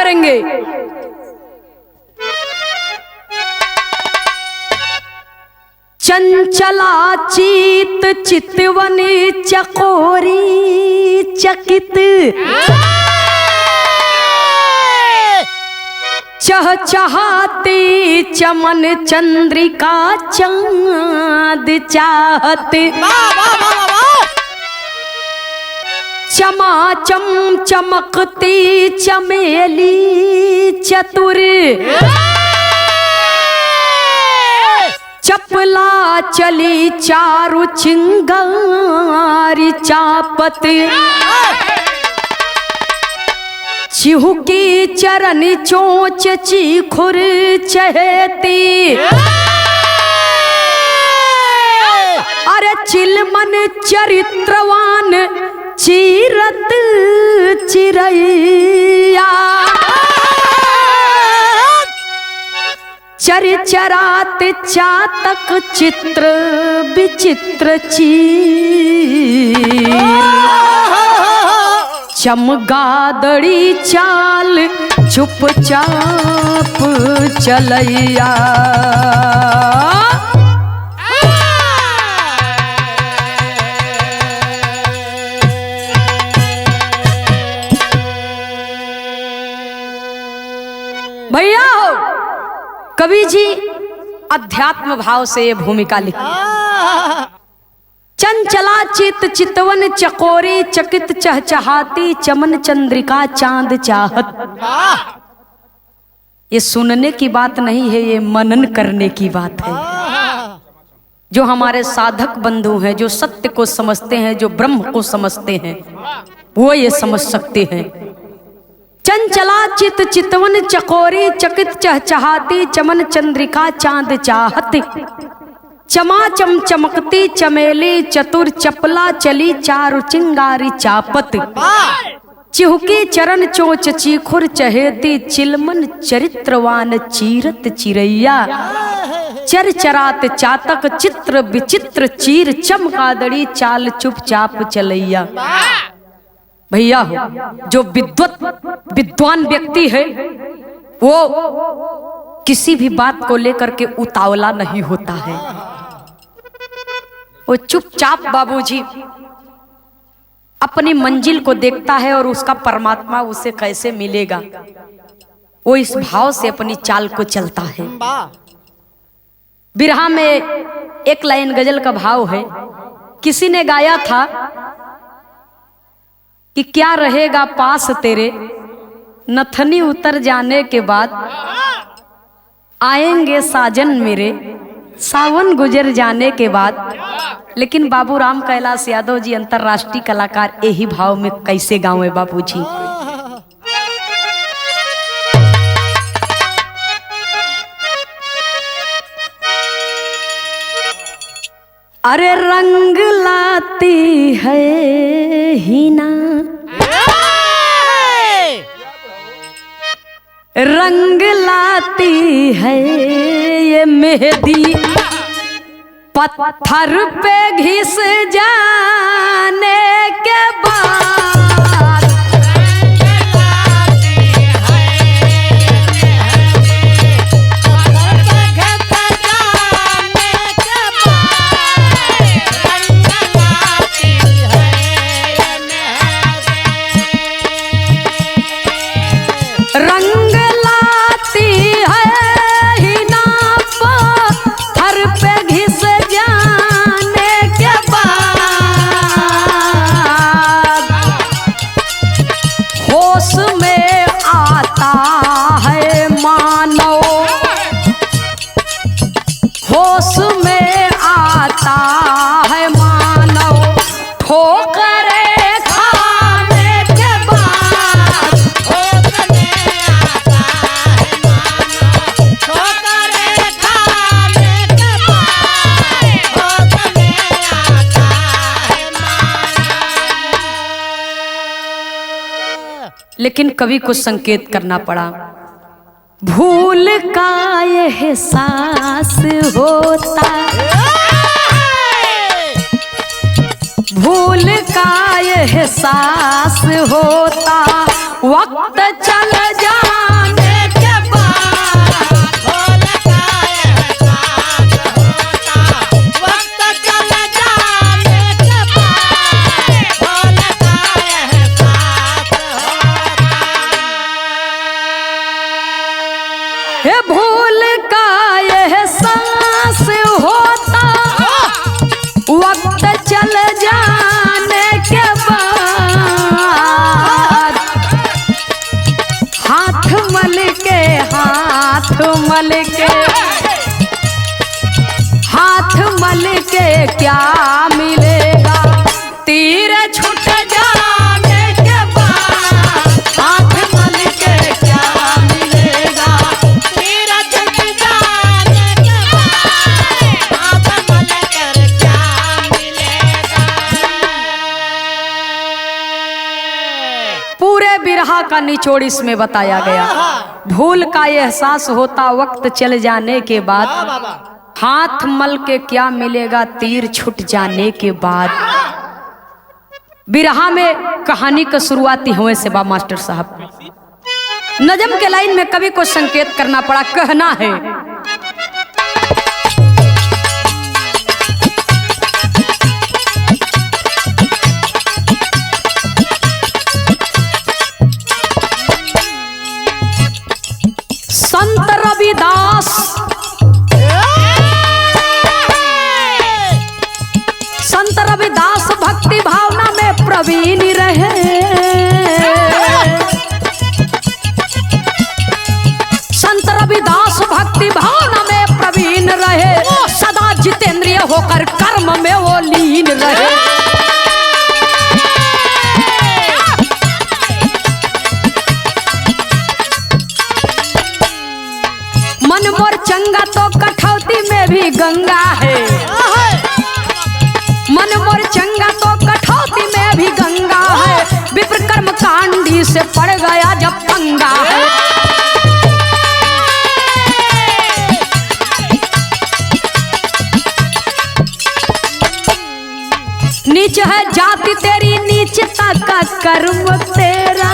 करेंगे। चंचला चीत चितवन चकोरी चकित चहचहाती चमन चंद्रिका चांद चाहत चमाचम चमकती चमेली चतुर चपला चली चारु चिंगारी चापत चिहुकी चरण चोंच चीखुर चहेती अरे चिलमन चरित्रवान चीरत चिरैया चरचरात चातक चित्र विचित्र चीर चमगादड़ी चाल चुपचाप चलैया भैया हो कवि जी अध्यात्म भाव से ये भूमिका लिखी। चंचला चित चितवन चकोरी चकित चहचहाती चमन चंद्रिका चांद चाहत। ये सुनने की बात नहीं है, ये मनन करने की बात है। जो हमारे साधक बंधु हैं, जो सत्य को समझते हैं, जो ब्रह्म को समझते हैं, वो ये समझ सकते हैं। चंचला चित चितवन चकोरी चकित चहचहाती चमन चंद्रिका चांद चाहत चमाचम चमकती चमेली चतुर चपला चली चारु चिंगारी चापत चिहुकी चरण चोच चीखुर चहेती चिलमन चरित्रवान चीरत चिरैया चरचरात चातक चित्र विचित्र चीर चमकादड़ी चाल चुपचाप चलैया। भैया हो जो विद्वान व्यक्ति है वो किसी भी बात को लेकर के उतावला नहीं होता है। वो चुपचाप बाबूजी अपनी मंजिल को देखता है और उसका परमात्मा उसे कैसे मिलेगा, वो इस भाव से अपनी चाल को चलता है। बिरहा में एक लाइन गजल का भाव है, किसी ने गाया था कि क्या रहेगा पास तेरे नथनी उतर जाने के बाद, आएंगे साजन मेरे सावन गुजर जाने के बाद। लेकिन बाबू राम कैलाश यादव जी अंतर्राष्ट्रीय कलाकार यही भाव में कैसे गावे बाबू जी। अरे रंग लाती है हिना रंग लाती है ये मेहंदी पत्थर पे घिस जाने के बाद। रंग लाती है हिना पत्थर पे घिस जाने के बाद, होश में आता है मानव, होश में आता है मानव ठोकरे खाने के बाद। लेकिन कवि को संकेत करना पड़ा, भूल का एहसास होता, भूल का एहसास होता, वक्त चल जा हे भूल का एहसास होता वक्त चल जाने के बाद, हाथ मल के क्या मिलेगा, तीर छूट जाने के बाद, हाथ मल के क्या मिलेगा, तीर छूट जाने के बाद, हाथ मल कर क्या मिलेगा। पूरे बिरहा का निचोड़ इसमें बताया गया। भूल का एहसास होता वक्त चल जाने के बाद, हाथ मल के क्या मिलेगा, तीर छूट जाने के बाद। बिरहा में कहानी का शुरुआती हुए से बा मास्टर साहब, नजम के लाइन में कवि को संकेत करना पड़ा, कहना है संत रविदास, संत रविदास भक्ति भावना में प्रवीण रहे, संत रविदास भक्ति भावना में प्रवीण रहे, सदा जितेंद्रिय होकर कर्म में वो लीन रहे। मन मोर चंगा तो कठौती में भी गंगा है, मन मोर चंगा तो कठौती में भी गंगा है, विप्र कर्म कांडी से पड़ गया जब पंगा है। नीच है जाति तेरी, नीचता का कर्म तेरा,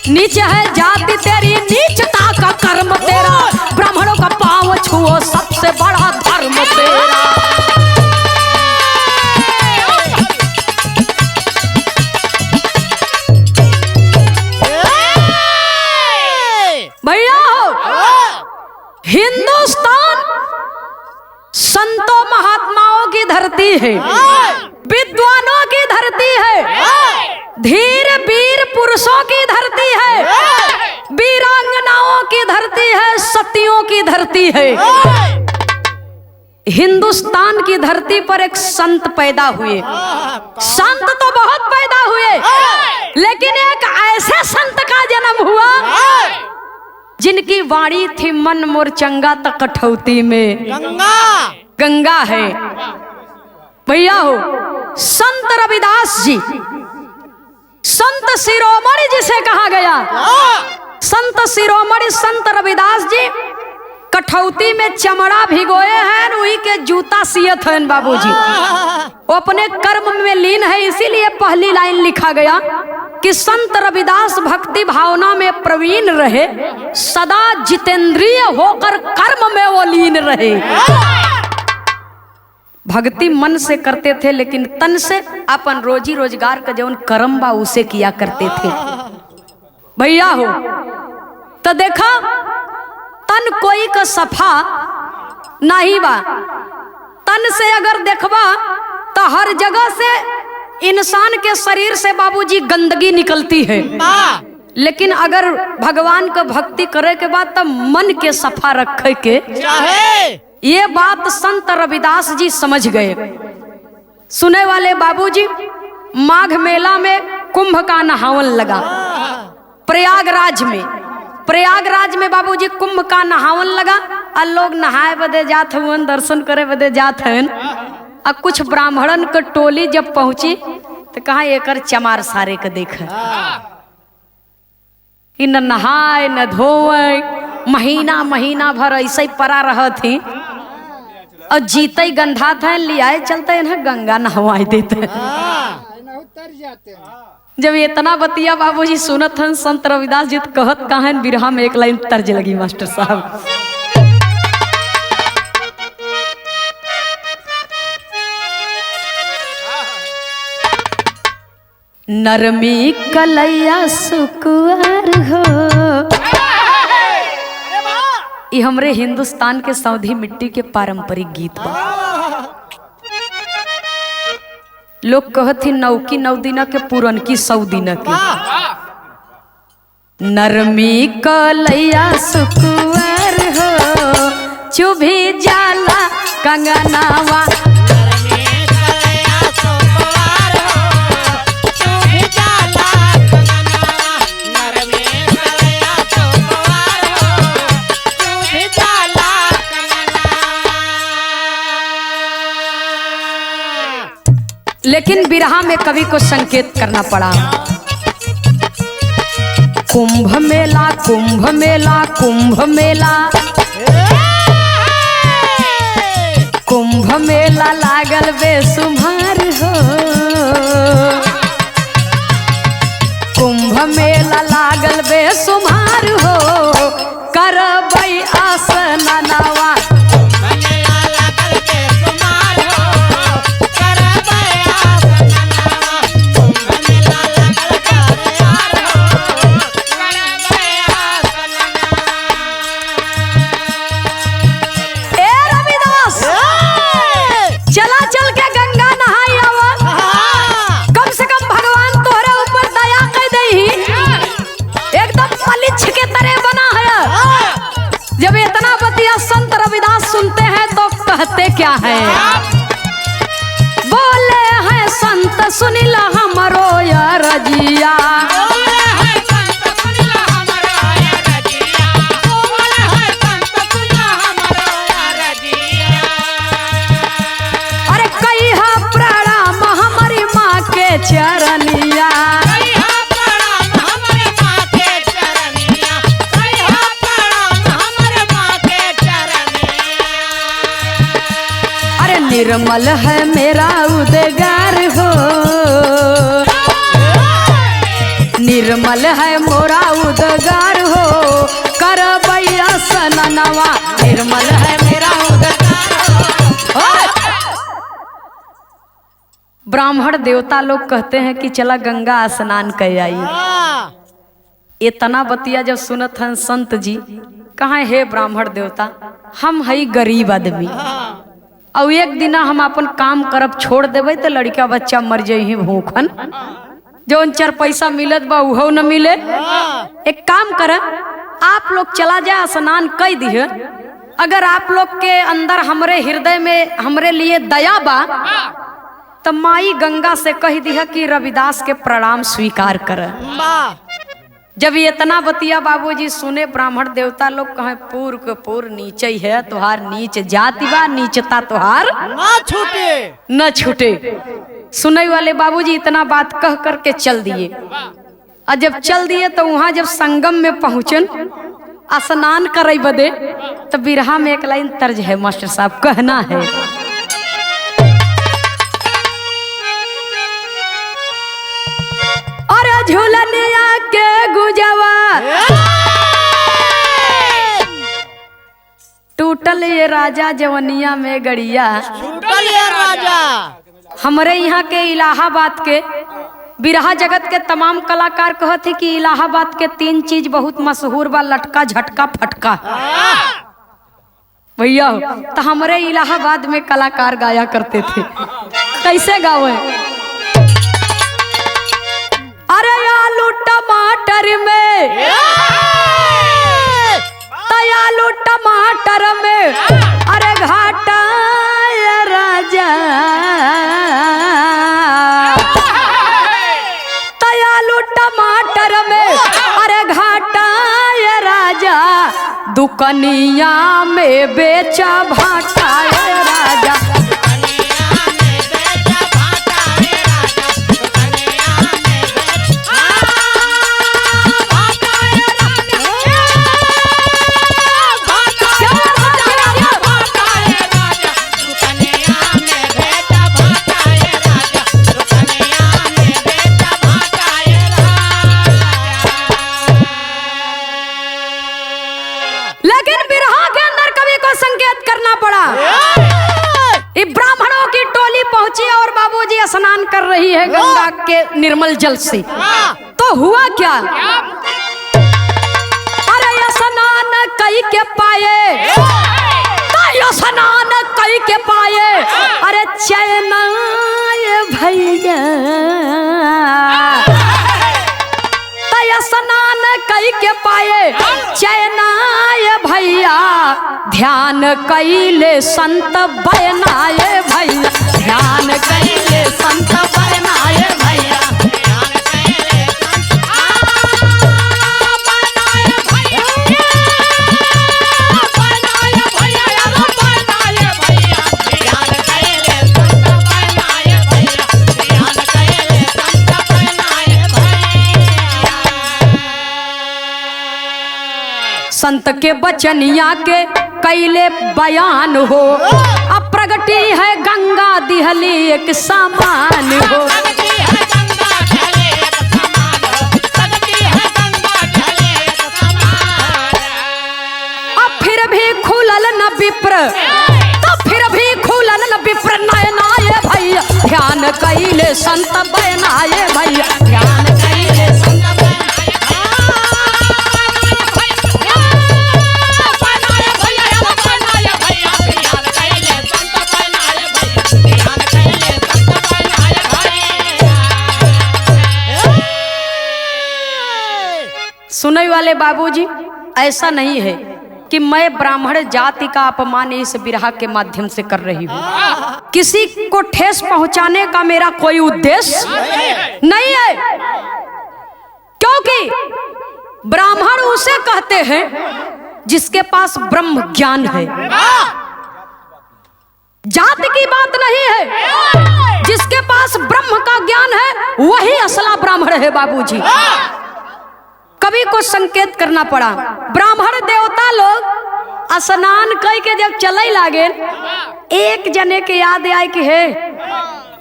नीच है जाति तेरी, नीचता का कर्म तेरा, ब्राह्मणों का पांव छुओ सबसे बड़ा धर्म तेरा। भैया हो, हिंदुस्तान संतों महात्माओं की धरती है, विद्वानों की धरती है, धीर वीर पुरुषों की धरती है, वीरांगनाओं की धरती है, सतियों की धरती है। हिंदुस्तान की धरती पर एक संत पैदा हुए, संत तो बहुत पैदा हुए, लेकिन एक ऐसे संत का जन्म हुआ जिनकी वाणी थी मन मोर चंगा तक कठौती में गंगा है। भैया हो, संत रविदास जी, संत शिरोमणि जिसे कहा गया, संत शिरोमणि संत रविदास जी कठौती में चमड़ा भिगोए हैं, वही के जूता सियत हैं बाबूजी, वो अपने कर्म में लीन है। इसीलिए पहली लाइन लिखा गया कि संत रविदास भक्ति भावना में प्रवीण रहे, सदा जितेंद्रिय होकर कर्म में वो लीन रहे। भक्ति मन से करते थे, लेकिन तन से अपन रोजी रोजगार का जौन कर्म बा उसे किया करते थे। भैया हो, तो देखा तन कोई का सफा नहीं बा, तन से अगर देखबा तो हर जगह से इंसान के शरीर से बाबूजी गंदगी निकलती है, लेकिन अगर भगवान का भक्ति करे के बाद तब मन के सफा रखे के ये बात संत रविदास जी समझ गए। सुने वाले बाबूजी, माघ मेला में कुंभ का नहावन लगा प्रयागराज में बाबूजी कुंभ का नहावन लगा, और लोग नहाए बदे जात हुन, दर्शन करे बदे जात हैं। और कुछ ब्राह्मणन के टोली जब पहुंची तो कहा एकर चमार सारे के देख, न नहाए न धोए, महीना भर ऐसे ही परा रह थी, और जीते गंधा था लियाए चलते हैं गंगा नहवाए देते। जब इतना बतिया बाबूजी सुनत हन संत रविदास जी कहत कहा बिरहा में एक लाइन तर्ज लगी मास्टर साहब, नरमी कलैया सुकुआर हो। ये हमरे हिंदुस्तान के सौधी मिट्टी के पारंपरिक गीत बा। लोग कहती नौकी 9 दिन के पुरनकी 100 दिन के। नरमी कलैया सुकुआर हो चुभी जाला कंगनावा। लेकिन बिरहा में कवि को संकेत करना पड़ा। कुंभ मेला कुंभ मेला कुंभ मेला कुंभ मेला लागल बेसुमार हो। कुंभ मेला लागल बेसुमार हो करबै आसनवा। जब इतना बतिया संत रविदास सुनते हैं तो कहते क्या है? बोले हैं संत सुनिला हमरो या रजिया। अरे कहिया प्रणाम हमारी माँ के चरनिया। निर्मल है मेरा उद्गार हो। निर्मल है मोरा उद्गार हो करबै आसनवा। निर्मल है मेरा उद्गार हो। ब्राह्मण देवता लोग कहते हैं कि चला गंगा स्नान कर आई। इतना बतिया जब सुनत हैं संत जी कहाँ हे ब्राह्मण देवता हम है गरीब आदमी और एक दिन हम अपन काम करब छोड़ देवे तो लड़का बच्चा मर जाये भूखन। जो 4 पैसा मिलत बा उहो न मिले। एक काम कर आप लोग चला जाए स्नान कर दिए। अगर आप लोग के अंदर हमरे हृदय में हमरे लिए दया बा तो माई गंगा से कह दिया कि रविदास के प्रणाम स्वीकार कर। जब ये इतना बतिया बाबूजी सुने ब्राह्मण देवता लोग कहे पूर के पूर नीचे ही है तुहार नीच जाति बा नीचता तुहार न छूटे। सुने वाले बाबूजी इतना बात कह करके चल दिए। और जब चल दिए तो वहां जब संगम में पहुंचन स्नान करे बदे तो बिरहा में एक लाइन तर्ज है मास्टर साहब कहना है। अरे झूलनिया के गुजवा टूटल ये राजा जवनिया में गड़िया। टूटल ये राजा। हमारे यहाँ के इलाहाबाद के बिरहा जगत के तमाम कलाकार कहते कि इलाहाबाद के 3 चीज बहुत मशहूर बा लटका झटका फटका। भैया तो हमारे इलाहाबाद में कलाकार गाया करते थे। कैसे गावे? अरे आलू टमाटर में आलू टमाटर में अरे घाटा राजा आलू टमाटर में अरे घाटा राजा दुकनिया में बेचा भाटा राजा। हुई है गंगा के निर्मल जल से। तो हुआ क्या, अरे स्नान कई के पाए, तो स्नान कई के पाए, अरे चैन भैया, स्नान कई के पाए चैनाए भैया, ध्यान कैले संत बयनाए भैया, ध्यान कैले संत बयनाए भैया, संत के बचनिया के कैले बयान हो, अब प्रगति है गंगा दिहली एक समान हो। अब फिर भी खुलल न विप्र, तो फिर भी खुलल न विप्र नयनाए भैया, ध्यान कैले संत बयनाए भैया, ध्यान कैले संत सुनने वाले बाबूजी, ऐसा नहीं है कि मैं ब्राह्मण जाति का अपमान इस बिरहा के माध्यम से कर रही हूँ। किसी को ठेस पहुंचाने का मेरा कोई उद्देश्य नहीं है, क्योंकि ब्राह्मण उसे कहते हैं जिसके पास ब्रह्म ज्ञान है। जाति की बात नहीं है, जिसके पास ब्रह्म का ज्ञान है वही असला ब्राह्मण है बाबूजी। कवि को संकेत करना पड़ा, ब्राह्मण देवता लोग स्नान कई के जब चले लागे, एक जने के याद आए कि हे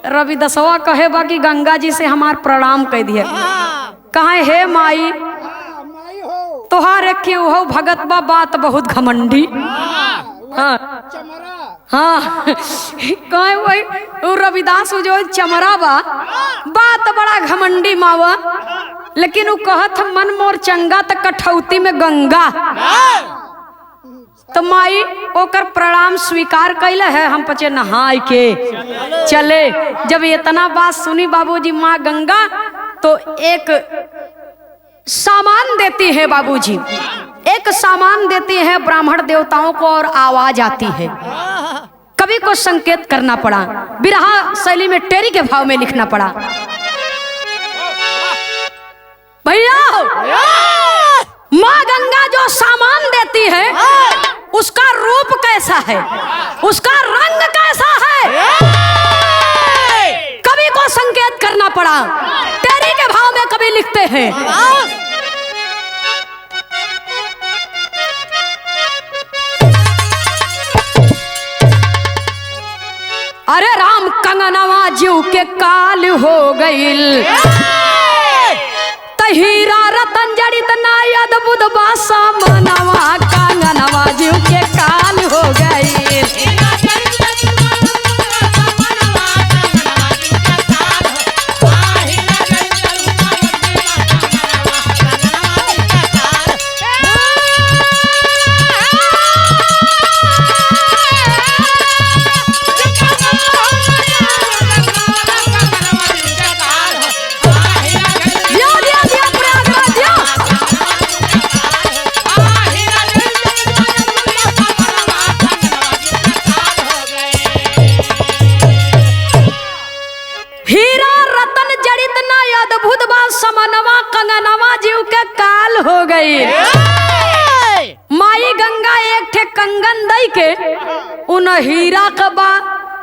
रविदसवा कहे बा कि गंगा जी से हमार प्रणाम कह दिए, कहे हे माई तोहार एक हो भगत बा बात बहुत घमंडी। हाँ कहे वही रविदास जो चमरा बा बात बड़ा घमंडी मावा, लेकिन वो कहत मन मोर चंगा त कठौती में गंगा। तो माई ओकर प्रणाम स्वीकार कैले है, हम पचे नहाय के चले। जब इतना बात सुनी बाबूजी माँ गंगा, तो एक सामान देती है बाबूजी, एक सामान देती है ब्राह्मण देवताओं को और आवाज आती है। कवि को संकेत करना पड़ा, बिरहा शैली में टेरी के भाव में लिखना पड़ा। भैया माँ गंगा जो सामान देती है उसका रूप कैसा है, उसका रंग कैसा है, कवि को संकेत करना पड़ा। टेरी के भाव में कवि लिखते हैं, अरे राम कंगनवा जीव के काल हो गईल, हीरा रतन जड़ित नाय अद्भुत बासा मनवा, कंगनवा जीव के काल हो गई। कंगनवा जीव के काल हो गई। माई गंगा एक ठे कंगन दई के, उन हीरा का बा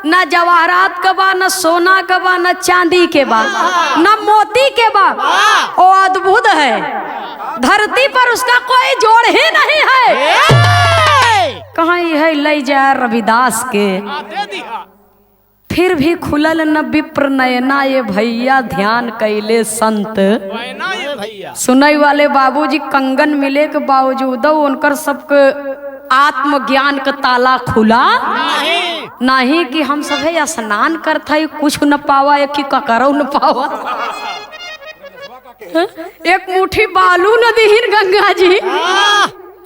न जवाहरात का बा, न सोना का बा, न चांदी के बा, न मोती के बा। वो अद्भुत है, धरती पर उसका कोई जोड़ ही नहीं है। कहाँ है ले जा रविदास के, फिर भी खुलल न विप्र नयना ये भैया, ध्यान कैले संत। सुनई वाले बाबूजी, कंगन मिले के बावजूद उनकर सबके आत्मज्ञान का ताला खुला नहीं कि हम सभे स्नान करत हई कुछ न पावा एक ही ककरौ न पावा। एक मुट्ठी बालू न दीहिन गंगा जी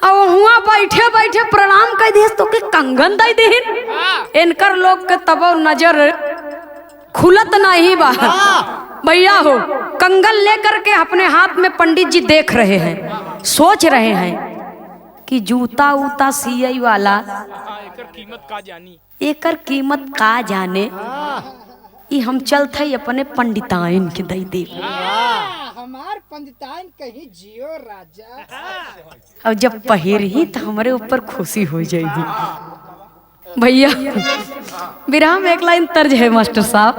और हुआ बैठे बैठे प्रणाम कर दिए तो के कंगन दे दीहिन। इनकर लोग के तब नजर खुलत नहीं बा। भैया हो कंगन लेकर के अपने हाथ में पंडित जी देख रहे हैं, सोच रहे हैं कि जूता उता सियई वाला एकर कीमत का जाने। ई हम चलते अपने पंडिताइन के दई दे। हमार पंडिताइन कहीं जियो राजा। अब जब पहिर ही तो हमारे ऊपर खुशी हो जाएगी। भैया विराह में एक लाइन तर्ज है मास्टर साहब।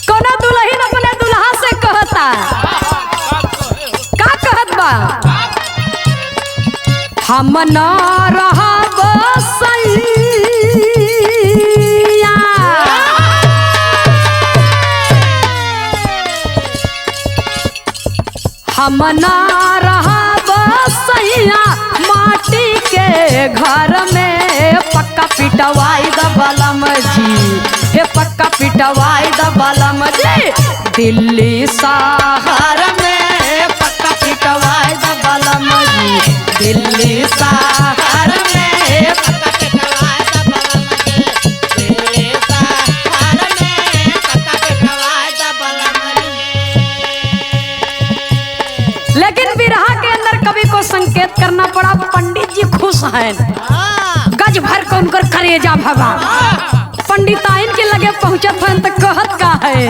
कोना दुल्हन अपने दुल्हा से कहता का कहत बा, हम न रहब सैया हम न रहब सैया माटी के घर में पक्का पिटवाई द बलम जी, हे पक्का पिटवाई द बलम जी। दिल्ली शहर में पक्का पिटवाई द बलम जी, दिल्ली शहर में पक्का पिटवाई द बलम जी, दिल्ली शहर में पक्का पिटवाई द बलम जी। लेकिन विरहा के अंदर कवि को संकेत करना पड़ा। पंडित जी खुश हैं, गज भर को उनकर करेजा भगा। पंडिताइन के लगे पहुंचत हैं तो कहत का है,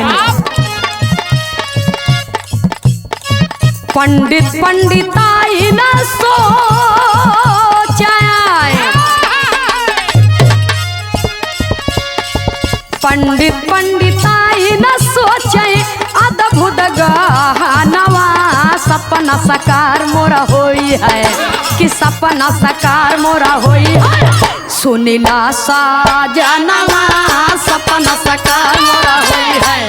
पंडित पंडिताइन सोचाय, पंडित पंडिताइन सोचे अद्भुत गहनवा सपना साकार मोरा होई है कि सपना साकार मोरा होई है। सुनीला साजनवा सपना साकार मोरा होई है,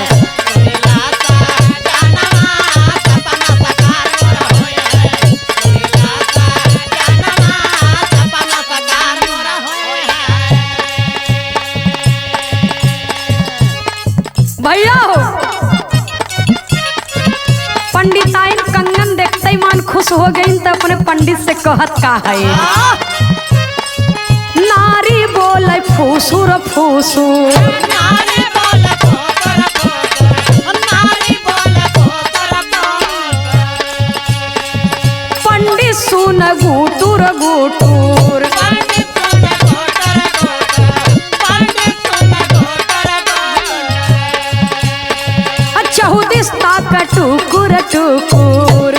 भैया हो पंडिताइन कंगन देखते ही मान खुश हो गई तो अपने पंडित से कहत का है, नारी बोले फूसुर फूसुर, नारी बोले फूसुर फूसुर, नारी बोले फूसुर फूसुर, पंडित सुन गुटुर गुटुर, पंडित सुन गुटुर गुटुर, पंडित सुन गुटुर गुटुर, चहुदिस ताक टुकुर टुकुर,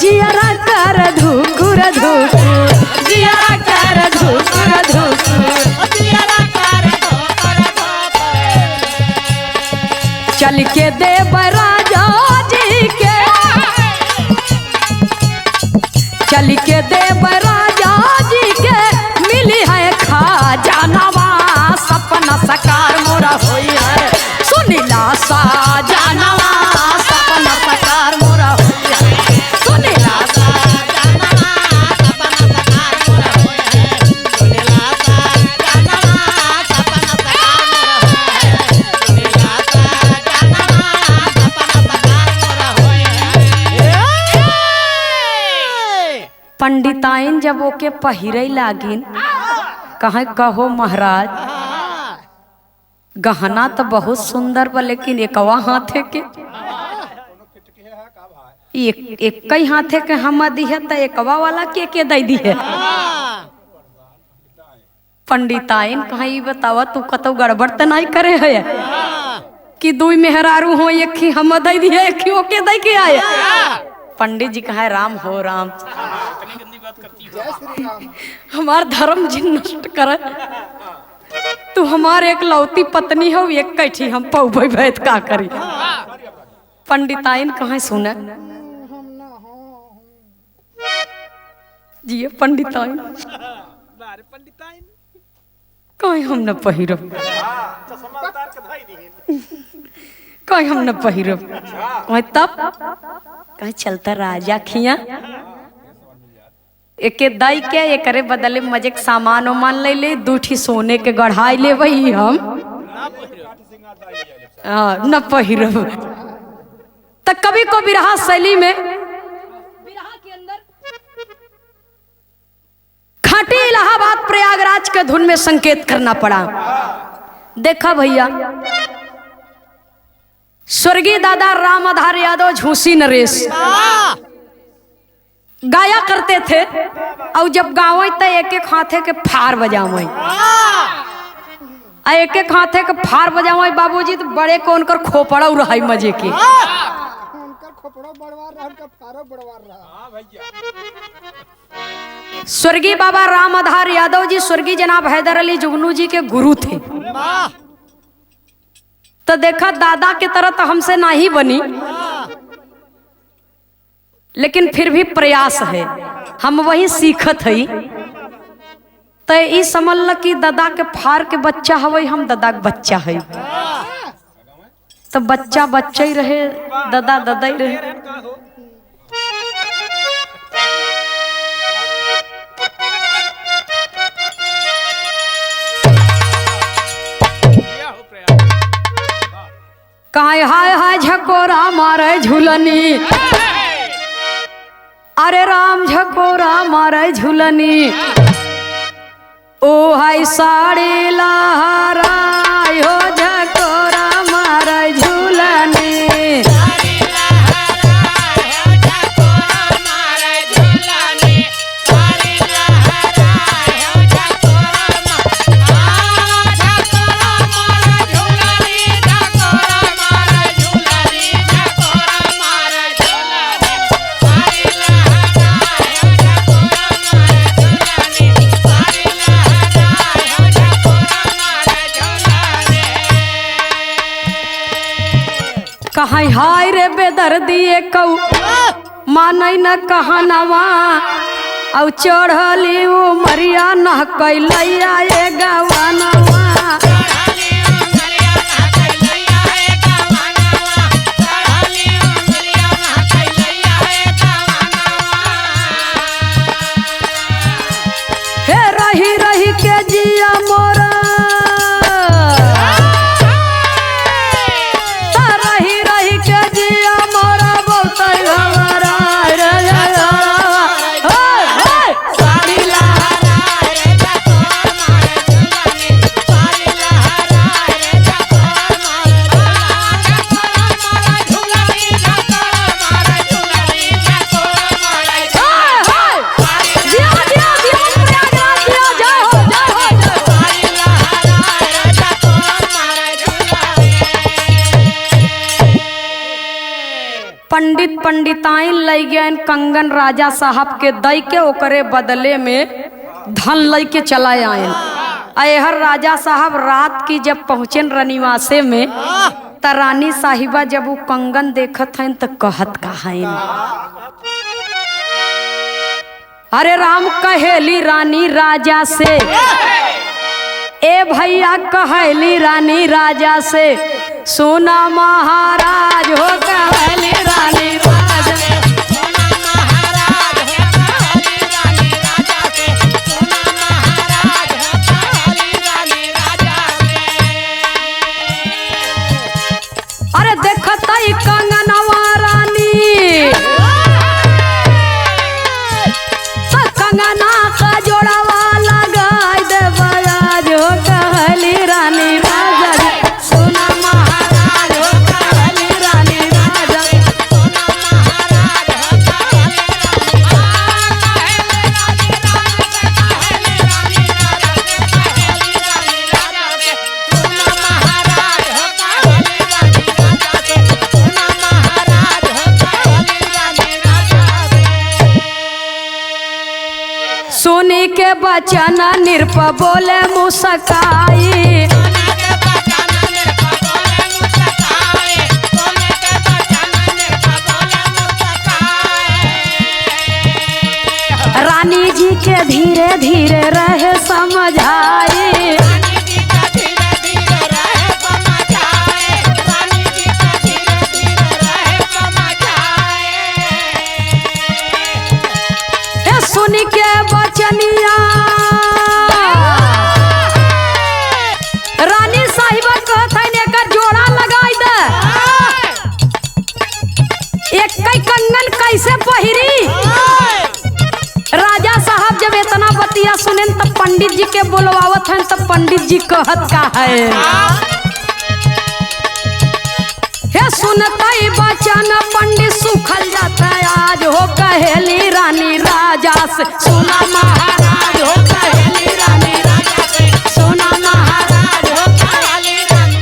जियरा कर धुकुर धुकुर, जियरा कर धुकुर धुकुर, जियरा कर धुकुर धुकुर। चल के देव राजा जी के, चल के देव राजा जी के मिली है खजानवा सपना साकार मोरा होई है। सुनीला साजनवा सपना साकार मोरा होई है, सुनीला साजनवा सपना साकार मोरा होई है, सुनीला साजनवा सपना साकार मोरा होई है, सुनीला साजनवा सपना साकार मोरा होई है। पंडिताइन जब ओके पहिरे लागिन कहे कहो महाराज गहना तो बहुत सुंदर बा लेकिन एकवा हाथे के एक ही हाथे के हम दी है तो एकवा वाला के दे दी है। पंडिताइन कहीं बतावा तू कतो गड़बड़ तो नहीं करे है कि दुई मेहरारू हो एक ही हम दे दी है एक ही ओके दे के आए। पंडित जी कहे राम हो राम, हमार धर्म जी नष्ट करे। तू हमारे एक लौती पत्नी हो एक कैठी हम पौभई भैत का करी। पंडिताइन कहे सुने जिए पंडिताइन बारे पंडिताइन कहीं हम न पहिरब चश्मा उतार के धई दी कहीं हम न पहिरब कहीं तब कहीं चलता राजा खिया एके दाई के एकरे बदले मजे के सामान उमान ले ले दूठी सोने के गढ़ाई ले वही हम न पहिरब। तो कभी को बिरहा शैली में बिरहा के अंदर खाटी इलाहाबाद प्रयागराज के धुन में संकेत करना पड़ा। देखा भैया स्वर्गीय दादा राम आधार यादव झूसी नरेश गाया करते थे और जब गावे तो एक एक हाथे के फार बजावे एक एक हाथे के फार बजावे बाबूजी तो बड़े को उनकर खोपड़ा रहा मजे के उनका खोपड़ो बड़वार रहा, उनका फारो बड़वार रहा। स्वर्गीय बाबा राम आधार यादव जी स्वर्गीय जनाब हैदर अली जुगनू जी के गुरु थे। तो देखा दादा के तरह तो हमसे ना ही बनी, लेकिन फिर भी प्रयास है, हम वही सीखत है। तो ई समझ ल कि दादा के फार के बच्चा हवे, हम दादा के बच्चा है। तो बच्चा बच्चा ही रहे, दादा दादा ही रहे। कहाँ हाय हाय झकोरा मारे झूलनी, अरे राम झकोरा मारे झूलनी, ओ हाय साड़ी लहराई हो झकोरा मारे झूलनी। कहाँ हाय रे बेदर्दी कऊ मानई न कहनवा, औ चढ़ली उमरिया न कैलैया ये गवनवा। हे रही रही के जिया मोरा, पंडित पंडिताइन लई गए कंगन राजा साहब के दई के ओकरे बदले में धन लई के चला आए। अहर राजा साहब रात की जब पहुंचे रनिवासे में त रानी साहिबा जब वो कंगन देखत हैं तो कहत कहाइन, अरे राम कहेली रानी राजा से, ए भैया कहेली रानी राजा से, सोना महाराज हो कहेली रानी राजा से। अरे देखत ही कंगनवा रानी, तो कंगना का जोड़वा लगाई दे बजाज हो कहेली रानी राजा से, सोना महाराज हो कहेली रानी राजा से। सोने के बचन निरप बोले मुस्काई, रानी जी धीरे रहे समझाई। सुन के बचनिया रानी साहिबा कहत है एकर जोड़ा लगाई दे। एक कई कंगन कैसे पहिरी। राजा साहब जब इतना बतिया सुने तब पंडित जी के बुलवावत हैं तब पंडित जी कहत का है हे सुनते बचन पंडित सुखल जाता आज हो कहेली रानी राजा से सुना महाराज हो कहेली रानी राजा से सुना महाराज हो कहेली रानी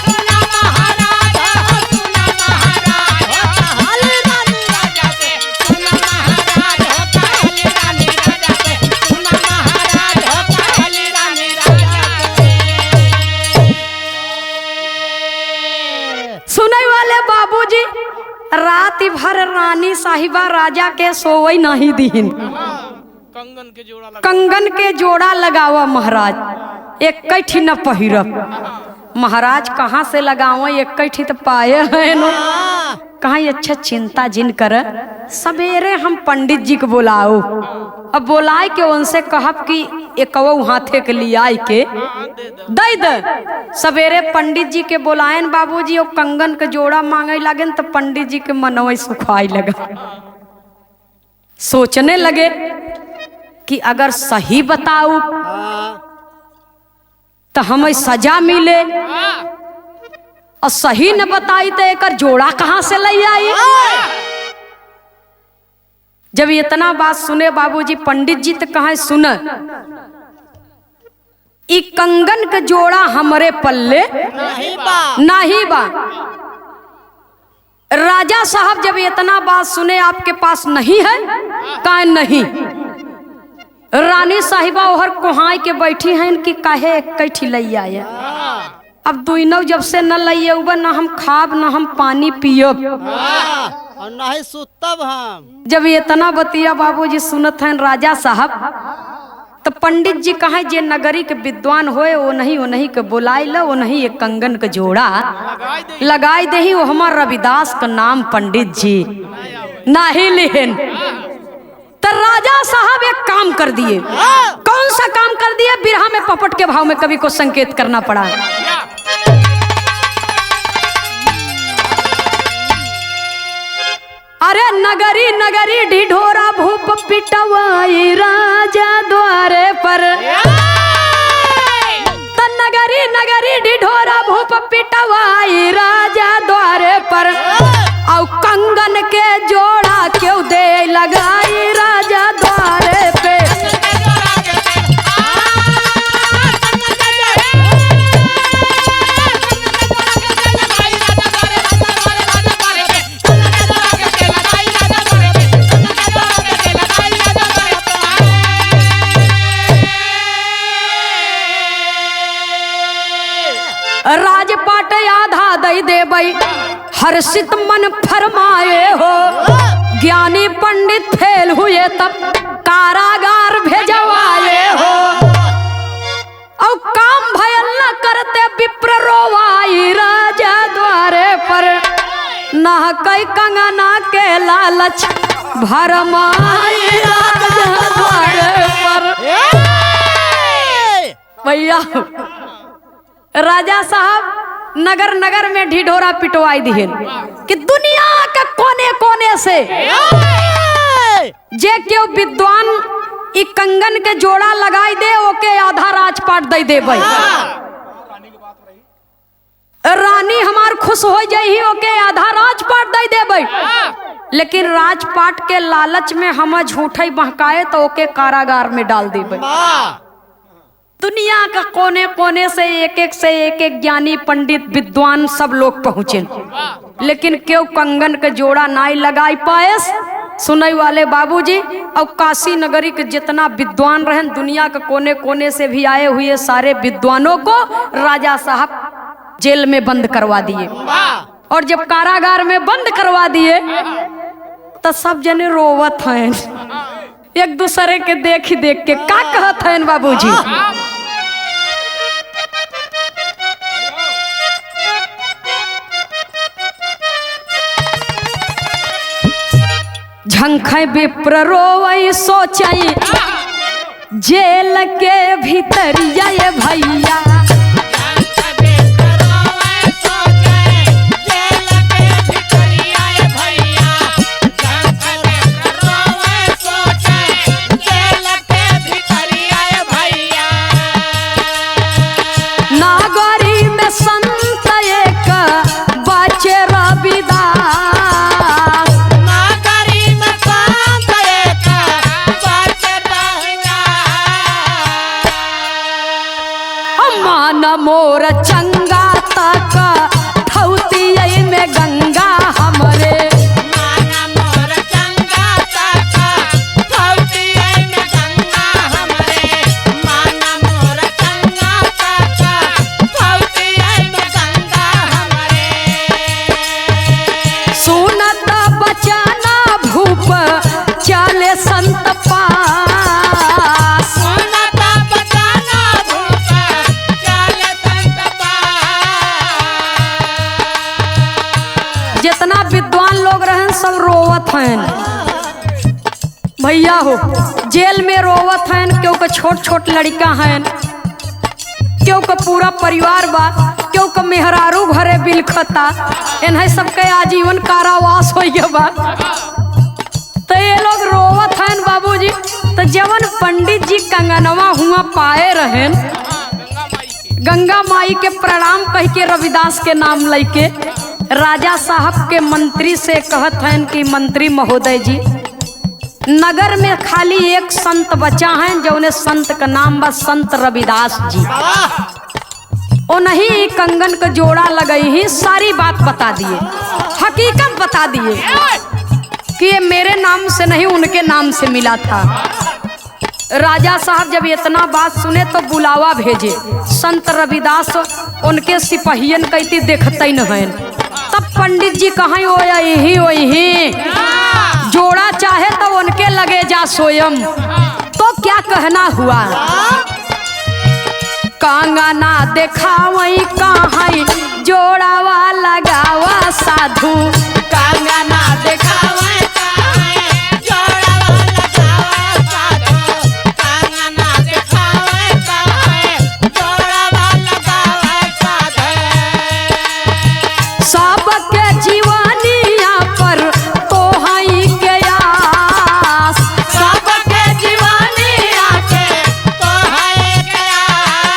सुना महाराज सुना महाराज हो कहेली रानी राजा से सुना महाराज हो कहेली रानी राजा से सुना महाराज हो कहेली रानी राजा से। सुनै वाले बाबूजी रात भर रानी साहिबा राजा के सोवई नहीं दीन। कंगन के जोड़ा लगावा महाराज एक कैठी न पहिरब। महाराज कहाँ से लगाओ एक कैठी तो पाए है नो कहाँ अच्छा चिंता जिन कर। सवेरे हम पंडित जी को बुलाओ अब बुलाए के उनसे कहब कि एक हाथे के लिए आई के दे दे। सवेरे पंडित जी के बुलायन बाबूजी और कंगन के जोड़ा मांगे लगे तो पंडित जी के मनवा सुखाई लगा। सोचने लगे कि अगर सही बताऊ तो हमें सजा मिले और सही न बताई तो एक जोड़ा कहाँ से ले आई। जब इतना बात सुने बाबूजी पंडित जी तो कहा सुन ई कंगन का जोड़ा हमरे पल्ले नहीं बा। राजा साहब जब इतना बात सुने आपके पास नहीं है कहा नहीं। रानी साहिबा ओहर कोहाई के बैठी हैं कि काहे एक कैठी लई आए। अब दुइनौ जब से न लइए न हम खाब न हम पानी पियब और नहीं सुतब हम। जब इतना बतिया बाबूजी सुनत हैं राजा साहब तो पंडित जी कहे जे नगरी के विद्वान होए वो नहीं के बुलाई लो वो नहीं एक कंगन के जोड़ा लगाई दे वो हमार रविदास का नाम पंडित जी नहीं लेन। तो राजा साहब एक काम कर दिए। कौन सा काम कर दिए। बिरहा में पपट के भाव में कवि को संकेत करना पड़ा। अरे नगरी नगरी ढिढोरा भूप पिटवाई राजा द्वारे पर। नगरी नगरी ढिढोरा भूप पिटवाई राजा द्वारे पर। और कंगन के जोड़ा क्यों दे लगाई राजा द्वारे पे। राजपाट आधा दई देबई हर्षित मन फरमाए हो। ज्ञानी पंडित फेल हुए तब कारागार भेजवाए हो। और काम भयल न करते विप्र रोवाई राजा द्वारे पर। नह कई कंगना के लालच भरमाई राजा द्वारे पर। भैया राजा साहब नगर नगर में ढिढोरा पिटवाई दिहन कि दुनिया के कोने कोने से जे क्यों विद्वान ई कंगन के जोड़ा लगाई दे ओके आधा राजपाट दे दे भाई। रानी हमार खुश हो जाई ओके आधा राजपाट दे दे भाई। लेकिन राजपाट के लालच में हम झूठे बहकाए तो ओके कारागार में डाल दे भाई। दुनिया का कोने कोने से एक ज्ञानी पंडित विद्वान सब लोग पहुंचे लेकिन क्यों कंगन के जोड़ा नाई लगाई पाएस। सुनई वाले बाबूजी और काशी नगरी के जितना विद्वान रहे दुनिया के कोने कोने से भी आए हुए सारे विद्वानों को राजा साहब जेल में बंद करवा दिए। और जब कारागार में बंद करवा दिए तो सब जने रोवत हैं एक दूसरे के देख के का कहत हैं बाबूजी। झंखै विप्र रोवै सोचै जेल के भीतरिया ये भैया। नागरी में संत एक बचे रविदास। मान मोर चंगा तक ठौती में गंगा हमरे। सुनत बचना भूप चले संत पास। जितना विद्वान लोग रहन सब रोवत हैं भैया हो। जेल में रोवत हैं, क्यों के छोट छोट लड़का हैं, क्यों के पूरा परिवार बा, क्यों के मेहरारू घरे बिलखता। इन्हें सबके आजीवन कारावास हो गया बा। तो ये लोग रोवत हैं बाबूजी। तो जवन पंडित जी कंगनवा हुआ पाए रहन, गंगा माई के प्रणाम कह के रविदास के नाम लेके राजा साहब के मंत्री से कहत हैं कि मंत्री महोदय जी, नगर में खाली एक संत बचा है, जो उन्हें संत का नाम बा संत रविदास जी। ओ नहीं कंगन का जोड़ा लगई ही सारी बात बता दिए, हकीकत बता दिए कि ये मेरे नाम से नहीं उनके नाम से मिला था। राजा साहब जब इतना बात सुने तो बुलावा भेजे। संत रविदास उनके सिपहियन कहती देखते न हैं। तब पंडित जी कहाँ हो यही जोड़ा चाहे तो उनके लगे जा स्वयं। तो क्या कहना हुआ, कंगना देखावई कहाँ जोड़ावा लगावा साधु। कंगना देखावई सबके जीवनिया पर तो हई के आस। सबके जीवनिया के तो हई के आस।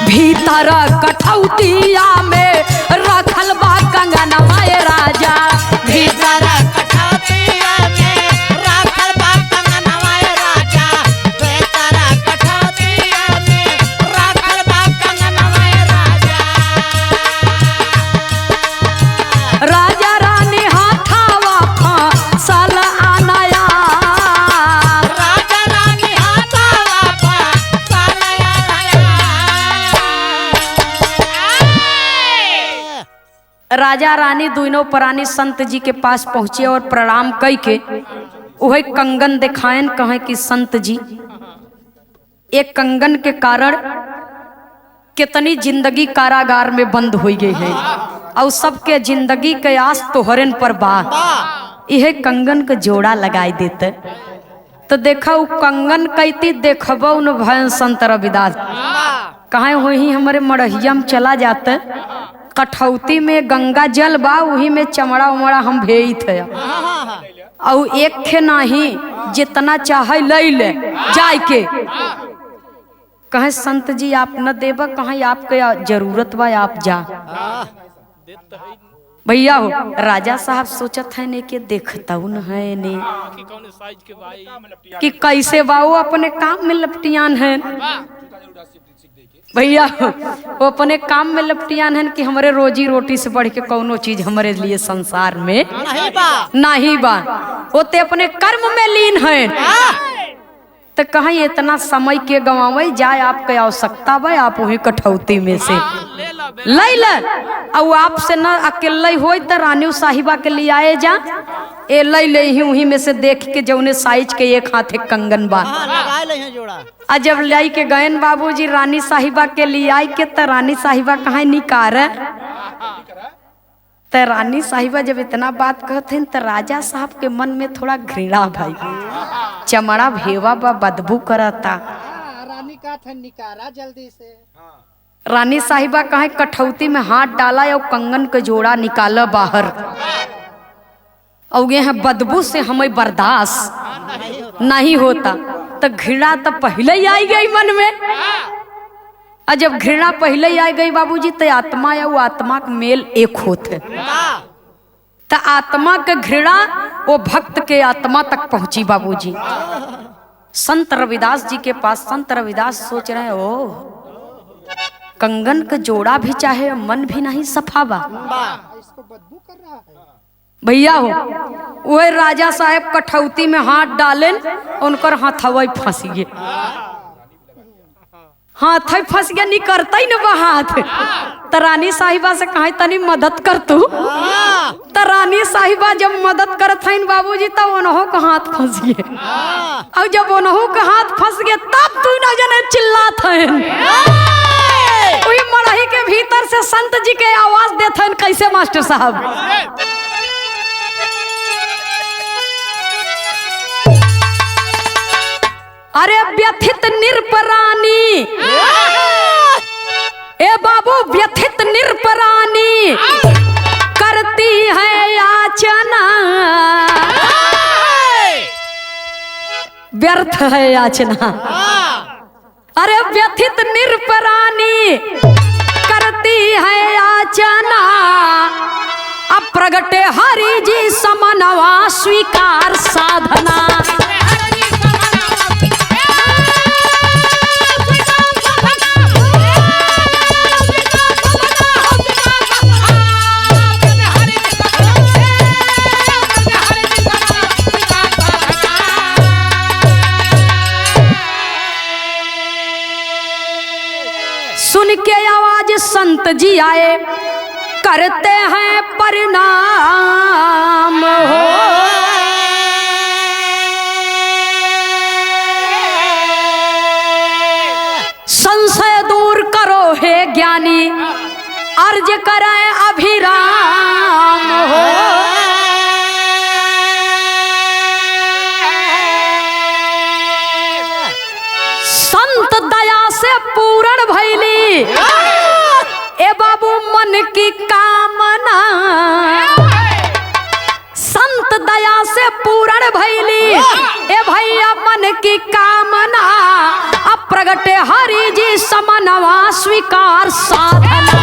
भीतर कठौतिया में रखल बा कंगनवा ये राजा। भीतर कठौतिया में रखल बा कंगनवा ये राजा। भीतर कठौतिया में रखल बा कंगनवा ये राजा। राजा रानी हाथावा फसल आनया। राजा रानी हाथावा फसल आनया। राजा रानी दोनों प्राणी संत जी के पास पहुंचे और प्रणाम कई के वही कंगन दिखाएं। कहे कि संत जी, एक कंगन के कारण कितनी जिंदगी कारागार में बंद हो गई है और सबके जिंदगी के आस तोहरन पर बा। यह कंगन के जोड़ा लगाई देते तो देखा वो कंगन कहती देखबो न भयन संत रविदास। कहाँ वही हमारे मड़हिया में चला जाते, कठौती में गंगा जल बा, वही में चमड़ा उमड़ा हम भेई थे। और एक खे नहीं जितना चाहे ले ले जाय के। कहे संत जी आप न देबा, कहे आपके जरूरत बा आप जा। भैया हो राजा साहब सोचत है ने के देखता न है ने कि कैसे बाऊ अपने काम में लपटियान है। भैया वो अपने काम में लपटियान है कि हमारे रोजी रोटी से बढ़ के कौनो चीज हमारे लिए संसार में नहीं बा। वो ते अपने कर्म में लीन है। तो कहीं इतना समय के गंवावे जाए, आपके आवश्यकता बा आप वही कठौती में से लई ले और आपसे न अकेले हो तो रानी साहिबा के लिए आए जा ए लई ले ही उही में से देख के जौने साइज के एक हाथ एक कंगन बा हाँ लगा ले हैं जोड़ा। आ जब लाई के गयन बाबूजी रानी साहिबा के लिए आई के तो रानी साहिबा कहाँ निकार तो रानी साहिबा जब इतना बात कहते तो राजा साहब के मन में थोड़ा घृणा भाई चमड़ा भेवा बा बदबू करता। रानी का था निकारा जल्दी से। रानी साहिबा कहे कठौती में हाथ डाला और कंगन के जोड़ा निकाला बाहर और ये बदबू से हमें बर्दाश्त नहीं होता तो घृणा तो पहले ही आई गई मन में। और जब घृणा पहले ही आ गई बाबूजी तो आत्मा या वो आत्मा का मेल एक होते तो आत्मा के घृणा वो भक्त के आत्मा तक पहुंची बाबूजी। संत रविदास जी के पास संत रविदास सोच रहे ओ कंगन का जोड़ा भी चाहे मन भी नहीं सफावा इसको बदबू कर रहा है भैया हो। वह राजा साहब कठौती में हाथ डालें उनकर हाथवा फंस गए हाथ फंस गया नहीं करता ही ना हाथ तो रानी साहिबा से कहा तनी मदद कर तू तो रानी साहिबा जब मदद करत हन बाबूजी तब उन्हों का हाथ फंस गए और जब उन्हों का हाथ फंस गए तब तू ना जाने चिल्लात हन वही मड़ही के भीतर से संत जी के आवाज देते हन कैसे मास्टर साहब अरे व्यथित निरपरानी ए बाबू व्यथित निरपरानी करती है याचना व्यर्थ है याचना। अरे व्यथित निरपरानी करती है याचना अब प्रगटे हरि जी समनवा स्वीकार साधना। सुन के आवाज संत जी आए करते हैं परिणाम हो संशय दूर करो हे ज्ञानी अर्ज करें अभिराम हो। संत दया से पूर्ण भैली ए बाबू मन की कामना संत दया से पूर्ण भैली ए भैया मन की कामना अब प्रगटे हरि जी समनवा स्वीकार साधना।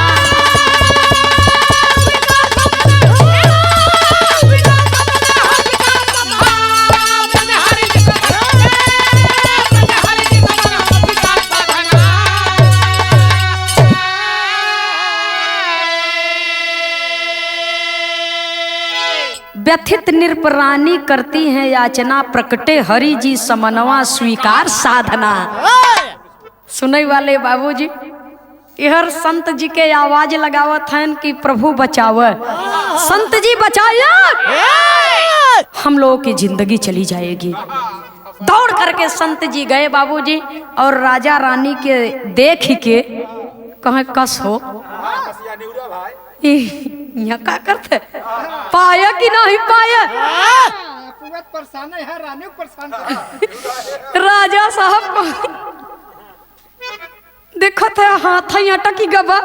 व्यथित निरपरानी करती हैं याचना प्रकटे हरि जी समनवा स्वीकार साधना। सुनई वाले बाबूजी इहर संत जी के आवाज लगावत हैं कि प्रभु बचाव संत जी बचाया हम लोगों की जिंदगी चली जाएगी। दौड़ करके संत जी गए बाबूजी और राजा रानी के देख के कहे कस हो यहाँ का करते पाया कि नहीं पाया परेशान है रानी परेशान कर राजा साहब को देखो थे हाथ अटकी गबा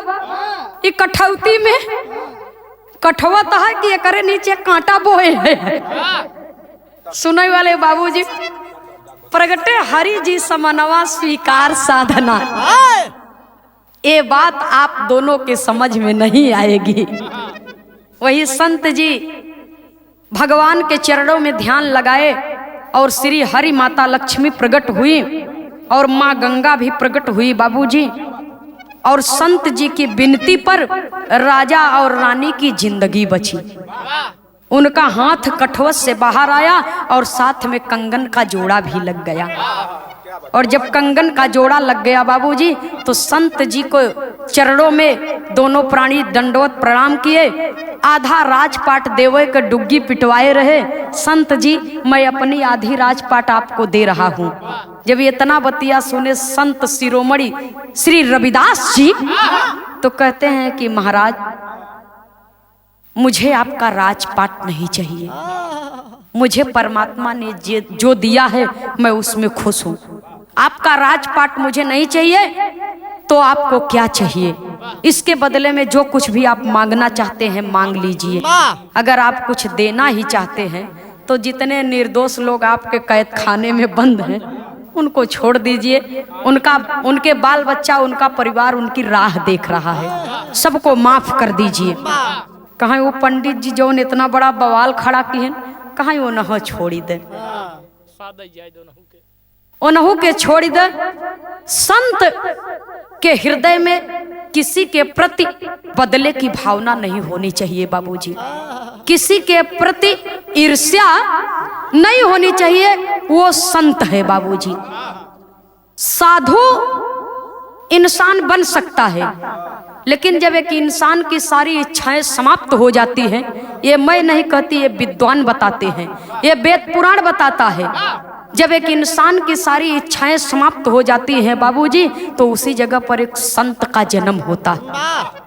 ये कठौती में कठवा तो है कि एकरे नीचे कांटा बोए है। सुनने वाले बाबूजी प्रगटे हरि जी समनवा स्वीकार साधना ये बात आप दोनों के समझ में नहीं आएगी। वही संत जी भगवान के चरणों में ध्यान लगाए और श्री हरि माता लक्ष्मी प्रकट हुई और माँ गंगा भी प्रकट हुई बाबूजी और संत जी की विनती पर राजा और रानी की जिंदगी बची। उनका हाथ कठवत से बाहर आया और साथ में कंगन का जोड़ा भी लग गया और जब कंगन का जोड़ा लग गया बाबूजी तो संत जी को चरणों में दोनों प्राणी दंडवत प्रणाम किए, आधा राजपाट देवे के डुग्गी पिटवाए रहे। संत जी मैं अपनी आधी राजपाट आपको दे रहा हूँ। जब इतना बतिया सुने संत शिरोमणि श्री रविदास जी तो कहते हैं कि महाराज मुझे आपका राजपाट नहीं चाहिए, मुझे परमात्मा ने जो दिया है मैं उसमें खुश हूँ। आपका राजपाट मुझे नहीं चाहिए तो आपको क्या चाहिए? इसके बदले में जो कुछ भी आप मांगना चाहते हैं मांग लीजिए। अगर आप कुछ देना ही चाहते हैं तो जितने निर्दोष लोग आपके कैद खाने में बंद हैं उनको छोड़ दीजिए। उनके बाल बच्चा, उनका परिवार उनकी राह देख रहा है, सबको माफ कर दीजिए। कहाँ वो पंडित जी जो इतना बड़ा बवाल खड़ा किए, कहाँ वो न छोड़ी दे, उन्हों के छोड़ी दे। संत के हृदय में किसी के प्रति बदले की भावना नहीं होनी चाहिए बाबूजी, किसी के प्रति ईर्ष्या नहीं होनी चाहिए। वो संत है बाबूजी। साधु इंसान बन सकता है, लेकिन जब एक इंसान की सारी इच्छाएं समाप्त हो जाती हैं, ये मैं नहीं कहती, ये विद्वान बताते हैं, ये वेद पुराण बताता है। जब एक इंसान की सारी इच्छाएं समाप्त हो जाती हैं बाबूजी, तो उसी जगह पर एक संत का जन्म होता है।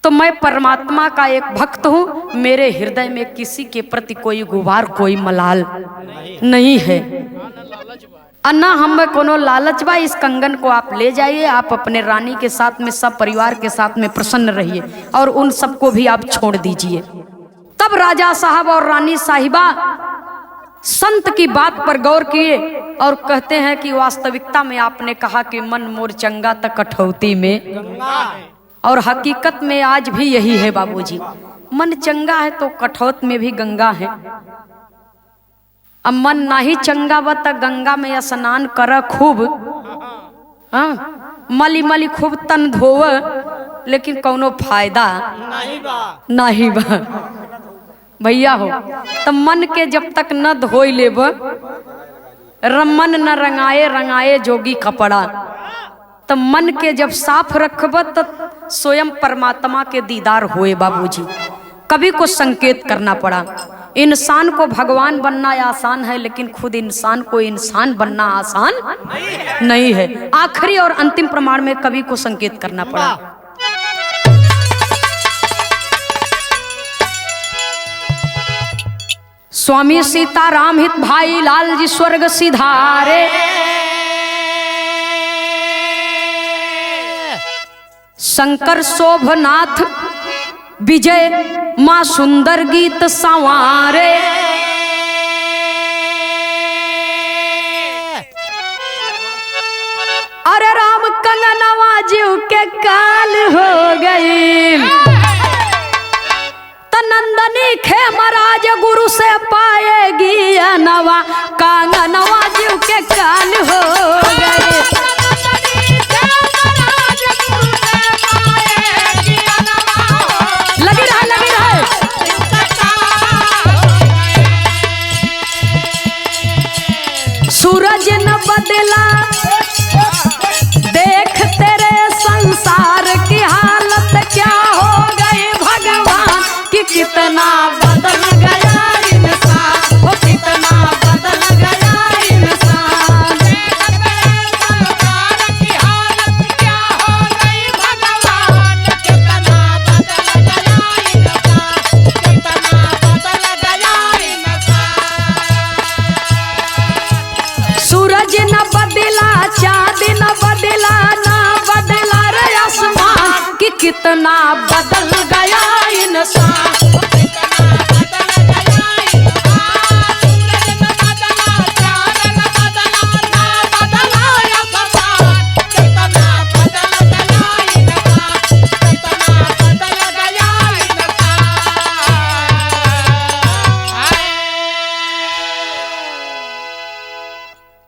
तो मैं परमात्मा का एक भक्त हूँ, मेरे हृदय में किसी के प्रति कोई गुबार, कोई मलाल नहीं है। अन्ना हमें कोनो लालच बा। इस कंगन को आप ले जाइए, आप अपने रानी के साथ में, सब परिवार के साथ में प्रसन्न रहिए और उन सबको भी आप छोड़ दीजिए। तब राजा साहब और रानी साहिबा संत की बात पर गौर किए और कहते हैं कि वास्तविकता में आपने कहा कि मन मोर चंगा तक कठौती में, और हकीकत में आज भी यही है बाबूजी। मन चंगा है तो कठौत में भी गंगा है। अब मन नहीं चंगा बा तो गंगा में स्नान कर खूब, हाँ मली मली खूब तन धोव, लेकिन कोनो फायदा नहीं बा भैया हो। तो मन के जब तक न धोई लेब, मन न रंगाए रंगाए जोगी कपड़ा, तो मन के जब साफ रखब तो स्वयं परमात्मा के दीदार होए बाबूजी। कभी को संकेत करना पड़ा। इंसान को भगवान बनना आसान है, लेकिन खुद इंसान को इंसान बनना आसान नहीं है। आखिरी और अंतिम प्रमाण में कवि को संकेत करना पड़ा। स्वामी सीताराम हित भाई लाल जी स्वर्ग सिधारे, शंकर शोभनाथ विजय माँ सुंदर गीत संवारे। अरे राम कंगनवा जीव के काल हो गई, नंदनी खेमराज गुरु से पाएगी नवा, कांगनवा जीव के काल हो गए। लगी रहा, लगी रहा। सूरज न बदला देख तेरे संसार की हालत क्या हो गई भगवान, कि कितना बदल गया इंसान, वो कितना बदल गया इंसान। संसार की हालत क्या हो गई भगवान, कितना बदल गया इंसान, कितना बदल गया इंसान। सूरज न बदला, चांद न बदला, ना बदला रे आसमान, कि कितना बदल गया